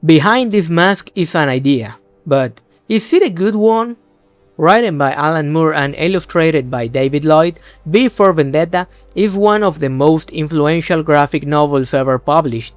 Behind this mask is an idea, but is it a good one? Written by Alan Moore and illustrated by David Lloyd, V for Vendetta is one of the most influential graphic novels ever published.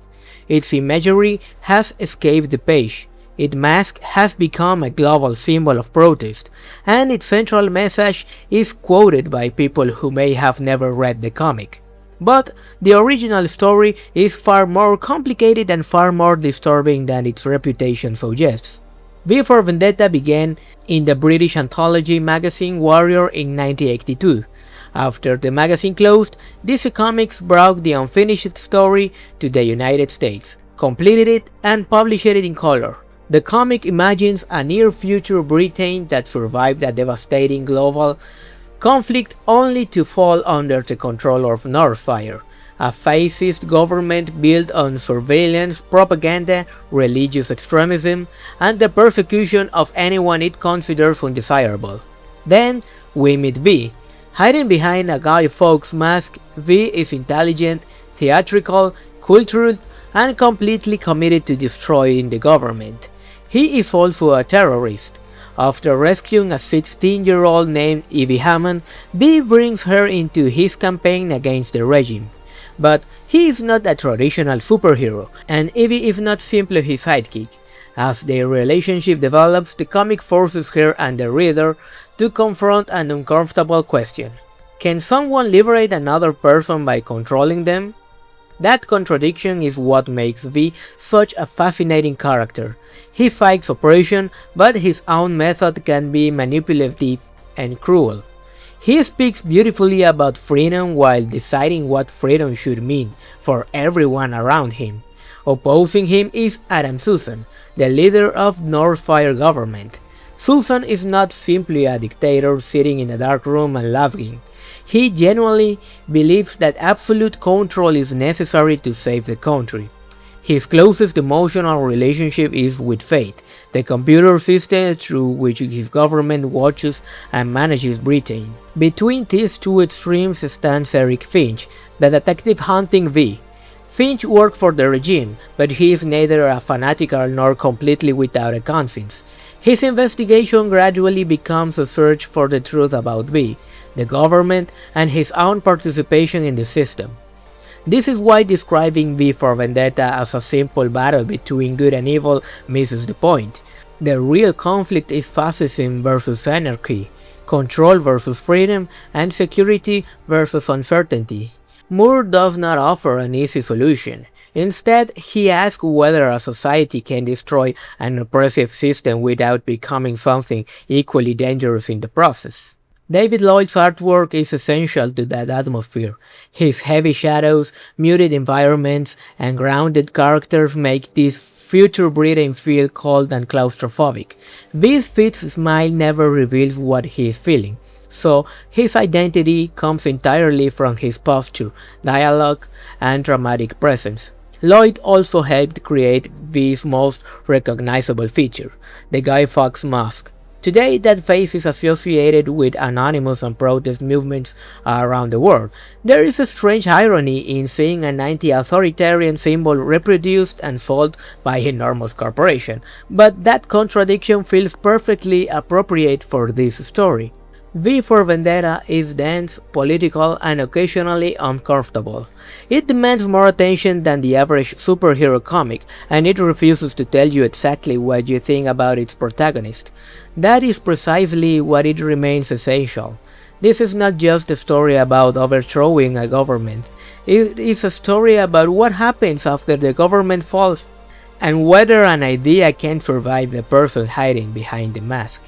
Its imagery has escaped the page, its mask has become a global symbol of protest, and its central message is quoted by people who may have never read the comic. But the original story is far more complicated and far more disturbing than its reputation suggests. V for Vendetta began in the British anthology magazine Warrior in 1982. After the magazine closed, DC Comics brought the unfinished story to the United States, completed it, and published it in color. The comic imagines a near-future Britain that survived a devastating global conflict only to fall under the control of Norsefire, a fascist government built on surveillance, propaganda, religious extremism, and the persecution of anyone it considers undesirable. Then we meet V. Hiding behind a Guy Fawkes mask, V is intelligent, theatrical, cultural, and completely committed to destroying the government. He is also a terrorist. After rescuing a 16-year-old named Evey Hammond, V brings her into his campaign against the regime. But he is not a traditional superhero, and Evey is not simply his sidekick. As their relationship develops, the comic forces her and the reader to confront an uncomfortable question. Can someone liberate another person by controlling them? That contradiction is what makes V such a fascinating character. He fights oppression, but his own method can be manipulative and cruel. He speaks beautifully about freedom while deciding what freedom should mean for everyone around him. Opposing him is Adam Susan, the leader of Norsefire government. Susan is not simply a dictator sitting in a dark room and laughing. He genuinely believes that absolute control is necessary to save the country. His closest emotional relationship is with Fate, the computer system through which his government watches and manages Britain. Between these two extremes stands Eric Finch, the detective hunting V. Finch works for the regime, but he is neither a fanatical nor completely without a conscience. His investigation gradually becomes a search for the truth about V, the government, and his own participation in the system. This is why describing V for Vendetta as a simple battle between good and evil misses the point. The real conflict is fascism versus anarchy, control versus freedom, and security versus uncertainty. Moore does not offer an easy solution. Instead, he asks whether a society can destroy an oppressive system without becoming something equally dangerous in the process. David Lloyd's artwork is essential to that atmosphere. His heavy shadows, muted environments, and grounded characters make this future Britain feel cold and claustrophobic. V's fixed smile never reveals what he is feeling, so his identity comes entirely from his posture, dialogue, and dramatic presence. Lloyd also helped create V's most recognizable feature, the Guy Fawkes mask. Today, that face is associated with anonymous and protest movements around the world. There is a strange irony in seeing an anti-authoritarian symbol reproduced and sold by enormous corporation, but that contradiction feels perfectly appropriate for this story. V for Vendetta is dense, political, and occasionally uncomfortable. It demands more attention than the average superhero comic, and it refuses to tell you exactly what you think about its protagonist. That is precisely what it remains essential. This is not just a story about overthrowing a government. It is a story about what happens after the government falls, and whether an idea can survive the person hiding behind the mask.